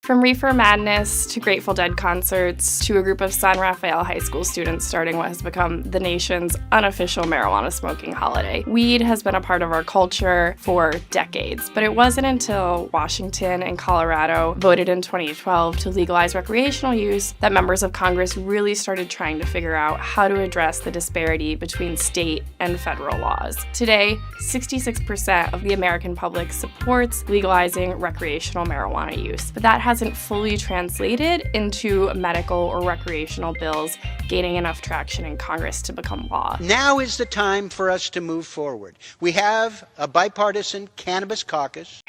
From Reefer Madness to Grateful Dead concerts to a group of San Rafael High School students starting what has become the nation's unofficial marijuana smoking holiday. Weed has been a part of our culture for decades, but it wasn't until Washington and Colorado voted in 2012 to legalize recreational use that members of Congress really started trying to figure out how to address the disparity between state and federal laws. Today, 66% of the American public supports legalizing recreational marijuana use, but that hasn't fully translated into medical or recreational bills gaining enough traction in Congress to become law. Now is the time for us to move forward. We have a bipartisan Cannabis Caucus.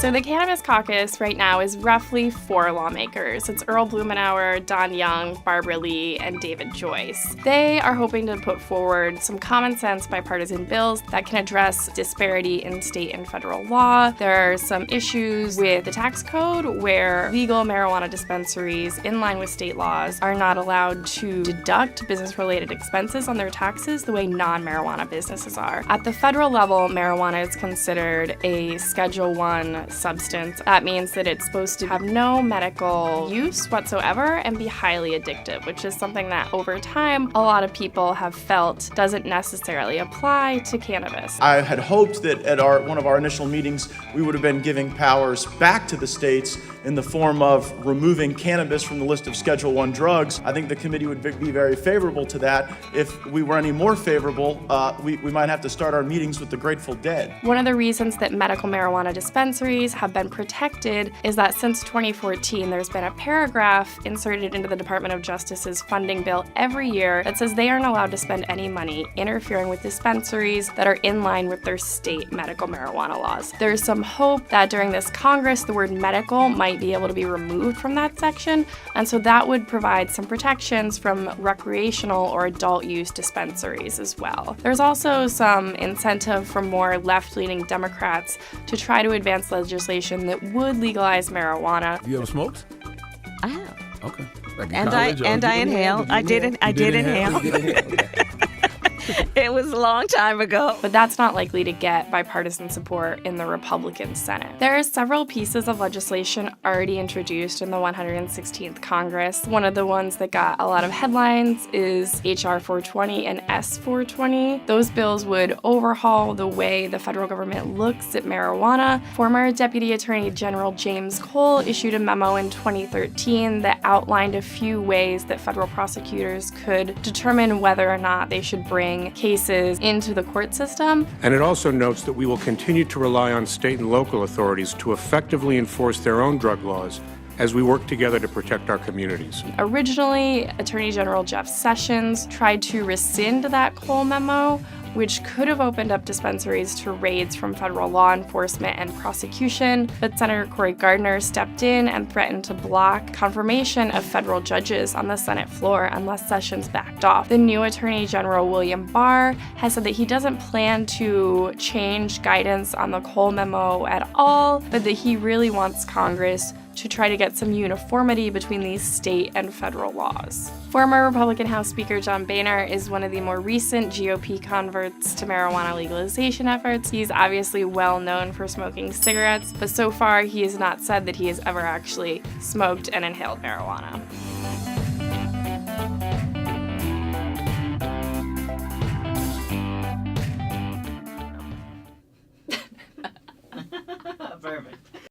So the Cannabis Caucus right now is roughly 4 lawmakers. It's Earl Blumenauer, Don Young, Barbara Lee, and David Joyce. They are hoping to put forward some common sense bipartisan bills that can address disparity in state and federal law. There are some issues with the tax code where legal marijuana dispensaries in line with state laws are not allowed to deduct business-related expenses on their taxes the way non-marijuana businesses are. At the federal level, marijuana is considered a Schedule I substance. That means that it's supposed to have no medical use whatsoever and be highly addictive, which is something that over time a lot of people have felt doesn't necessarily apply to cannabis. I had hoped that at one of our initial meetings we would have been giving powers back to the states in the form of removing cannabis from the list of Schedule I drugs. I think the committee would be very favorable to that. If we were any more favorable, we might have to start our meetings with the Grateful Dead. One of the reasons that medical marijuana dispensaries have been protected is that since 2014, there's been a paragraph inserted into the Department of Justice's funding bill every year that says they aren't allowed to spend any money interfering with dispensaries that are in line with their state medical marijuana laws. There's some hope that during this Congress, the word medical might be able to be removed from that section, and so that would provide some protections from recreational or adult use dispensaries as well. There's also some incentive for more left-leaning Democrats to try to advance legislation that would legalize marijuana. You ever smoked? I have. Okay. I inhaled. I did inhale. It was a long time ago. But that's not likely to get bipartisan support in the Republican Senate. There are several pieces of legislation already introduced in the 116th Congress. One of the ones that got a lot of headlines is H.R. 420 and S. 420. Those bills would overhaul the way the federal government looks at marijuana. Former Deputy Attorney General James Cole issued a memo in 2013 that outlined a few ways that federal prosecutors could determine whether or not they should bring cases into the court system. And it also notes that we will continue to rely on state and local authorities to effectively enforce their own drug laws as we work together to protect our communities. Originally, Attorney General Jeff Sessions tried to rescind that Cole memo, which could have opened up dispensaries to raids from federal law enforcement and prosecution, but Senator Cory Gardner stepped in and threatened to block confirmation of federal judges on the Senate floor unless Sessions backed off. The new Attorney General William Barr has said that he doesn't plan to change guidance on the Cole memo at all, but that he really wants Congress to try to get some uniformity between these state and federal laws. Former Republican House Speaker John Boehner is one of the more recent GOP converts to marijuana legalization efforts. He's obviously well known for smoking cigarettes, but so far he has not said that he has ever actually smoked and inhaled marijuana.